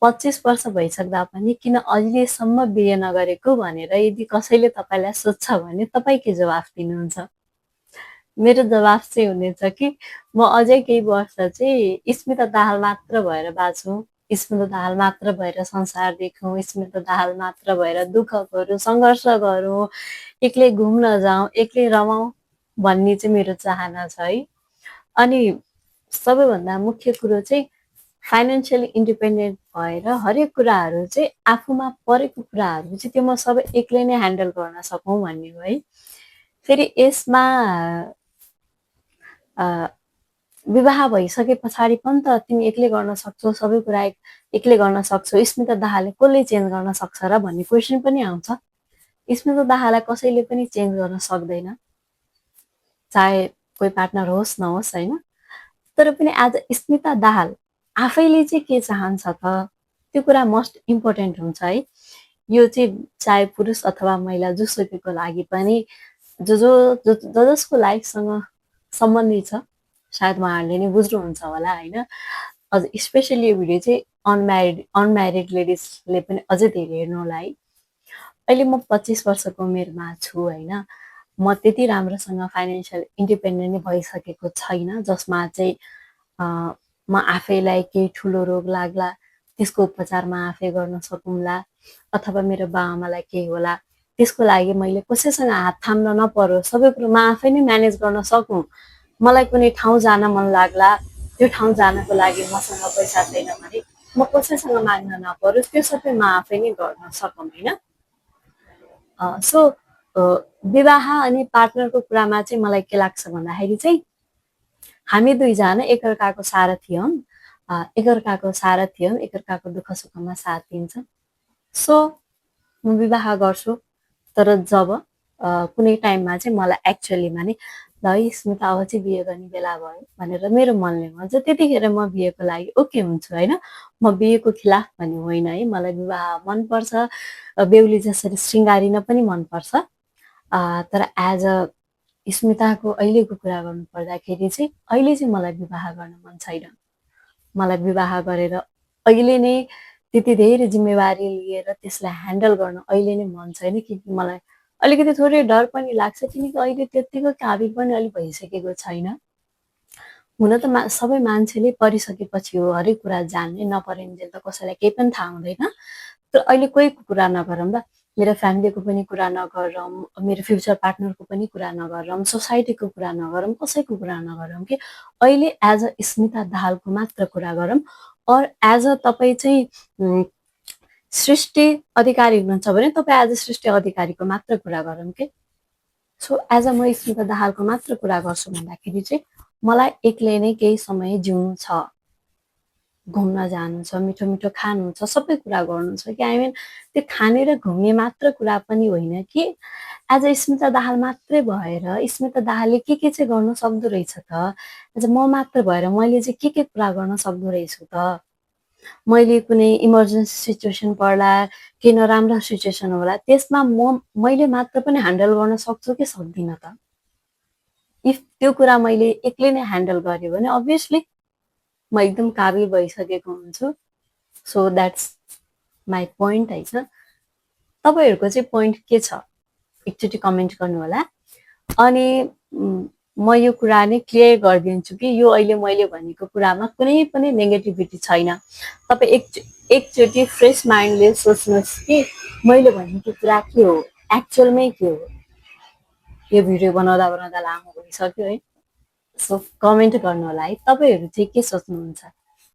25 वर्ष भइसक्दा पनि किन अहिलेसम्म बिहे नगरेको भनेर यदि कसैले तपाईँलाई सोध्छ भने तपाईँ के जवाफ दिनुहुन्छ? मेरो जवाफ चाहिँ हुनेछ कि म अझै केही वर्ष चाहिँ स्मिता दाहाल मात्र भएर बाँचौँ, स्मिता दाहाल मात्र भएर संसार देखौँ, स्मिता दाहाल मात्र भएर दुःख गरौँ, सङ्घर्ष गरौँ, एक्लै घुम्न जाउँ, एक्लै रमाउँ भन्ने चाहिँ मेरो चाहना छ है। अनि सबैभन्दा मुख्य कुरो चाहिँ फाइनेन्सियली इन्डिपेन्डेन्ट भएर हरेक कुराहरू चाहिँ आफूमा परेको कुराहरू चाहिँ त्यो म सबै एक्लै नै ह्यान्डल गर्न सकौँ भन्ने हो है। फेरि यसमा विवाह भइसके पछाडि पनि त तिमी एक्लै गर्न सक्छौ, सबै कुरा एक्लै गर्न सक्छौ, स्मिता दाहालले कसले चेन्ज गर्न सक्छ र भन्ने क्वेसन पनि आउँछ। स्मिता दाहाललाई कसैले पनि चेन्ज गर्न सक्दैन, चाहे कोही पार्टनर होस् नहोस् होइन। तर पनि आज स्मिता दाहाल आफैले चाहिँ के चाहन्छ त त्यो कुरा मोस्ट इम्पोर्टेन्ट हुन्छ है। यो चाहिँ चाहे पुरुष अथवा महिला जोसुकैको लागि पनि जसको लाइफसँग सम्बन्धित छ सायद उहाँहरूले नै बुझ्नुहुन्छ होला होइन। अझ स्पेसली यो भिडियो चाहिँ अनम्यारिड लेडिजले पनि अझै धेरै हेर्नु होला है। अहिले म 25 वर्षको उमेरमा छु होइन। म त्यति राम्रोसँग फाइनेन्सियल इन्डिपेन्डेन्ट नै भइसकेको छैन जसमा चाहिँ म आफैलाई केही ठुलो रोग लाग्ला त्यसको उपचार म आफै गर्न सकौँला अथवा मेरो बाआमालाई केही होला त्यसको लागि मैले कसैसँग हात थाम्न नपरोस्, सबै कुरो म आफै नै म्यानेज गर्न सकौँ। मलाई कुनै ठाउँ जान मन लाग्ला, त्यो ठाउँ जानको लागि मसँग पैसा छैन भने म कसैसँग माग्न नपरोस्, त्यो सबै म आफै नै गर्न सकौँ होइन। सो विवाह अनि पार्टनरको कुरामा चाहिँ मलाई के लाग्छ भन्दाखेरि चाहिँ हामी दुईजना एकअर्काको सारथी हौँ, एकअर्काको दुःख सुखमा साथ दिन्छौँ। सो म विवाह गर्छु, तर जब कुनै टाइममा चाहिँ मलाई एक्चुअलीमा नि ल स्मिता अब चाहिँ बिहे गर्ने बेला भयो भनेर मेरो मनले भन्छ, त्यतिखेर म बिहेको लागि ओके हुन्छु होइन। म बिहेको खिलाफ भन्ने होइन है, मलाई विवाह मनपर्छ, बेहुली जसरी श्रृङ्गारिन पनि मनपर्छ। तर एज अ स्मिताको अहिलेको कुरा गर्नु पर्दाखेरि चाहिँ अहिले चाहिँ मलाई विवाह गर्न मन छैन। मलाई विवाह गरेर अहिले नै त्यति धेरै जिम्मेवारी लिएर त्यसलाई ह्यान्डल गर्न अहिले नै मन छैन, किनकि मलाई अलिकति थोरै डर पनि लाग्छ, किनकि अहिले त्यतिको काबिल पनि अलिक भइसकेको छैन। हुन त सबै मान्छेले परिसकेपछि हो हरेक कुरा जान्ने, नपरिन्जेल त कसैलाई केही पनि थाहा हुँदैन। तर अहिले कोहीको कुरा नगरौँ ल, मेरो फ्यामिलीको पनि कुरा नगरौँ, मेरो फ्युचर पार्टनरको पनि कुरा नगरौँ, सोसाइटीको कुरा नगरौँ, कसैको कुरा नगरौँ कि अहिले एज अ स्मिता दाहालको मात्र कुरा गरौँ। और एज अ तपाईँ चाहिँ सृष्टि अधिकारी हुनुहुन्छ भने तपाईँ एज अ सृष्टि अधिकारीको मात्र कुरा गरौँ कि। सो एज अ म स्मिता दाहालको मात्र कुरा गर्छु भन्दाखेरि चाहिँ मलाई एक्लै नै केही समय जिउनु छ, घुम्न जानु छ, मिठो मिठो खानु छ, सबै कुरा गर्नु छ कि आई मिन त्यो खाने र घुम्ने मात्र कुरा पनि होइन कि एज अ स्मिता दाहाल मात्रै भएर स्मिता दाहालले के चाहिँ गर्न सक्दो रहेछ त, एज म मात्र भएर मैले चाहिँ के कुरा गर्न सक्दो रहेछु त। मैले कुनै इमर्जेन्सी सिचुएसन पर्ला, केही नराम्रो सिचुएसन होला, त्यसमा मैले मात्र पनि ह्यान्डल गर्न सक्छु कि सक्दिनँ त। इफ त्यो कुरा मैले एक्लै नै ह्यान्डल गरेँ भने अभियसली म एकदम काबिल भइसकेको हुन्छु। सो द्याट्स माई पोइन्ट होइन। तपाईँहरूको चाहिँ पोइन्ट के छ एकचोटि कमेन्ट गर्नु होला। अनि म यो कुरा नै क्लियर गरिदिन्छु कि यो अहिले मैले भनेको कुरामा कुनै पनि नेगेटिभिटी छैन। तपाईँ एकचोटि फ्रेस माइन्डले सोच्नुहोस् कि मैले भनेको कुरा के हो, एक्चुअलमै के हो। यो भिडियो बनाउँदा लामो भइसक्यो है। सो कमेन्ट गर्नु होला है, तपाईँहरू चाहिँ के सोच्नुहुन्छ।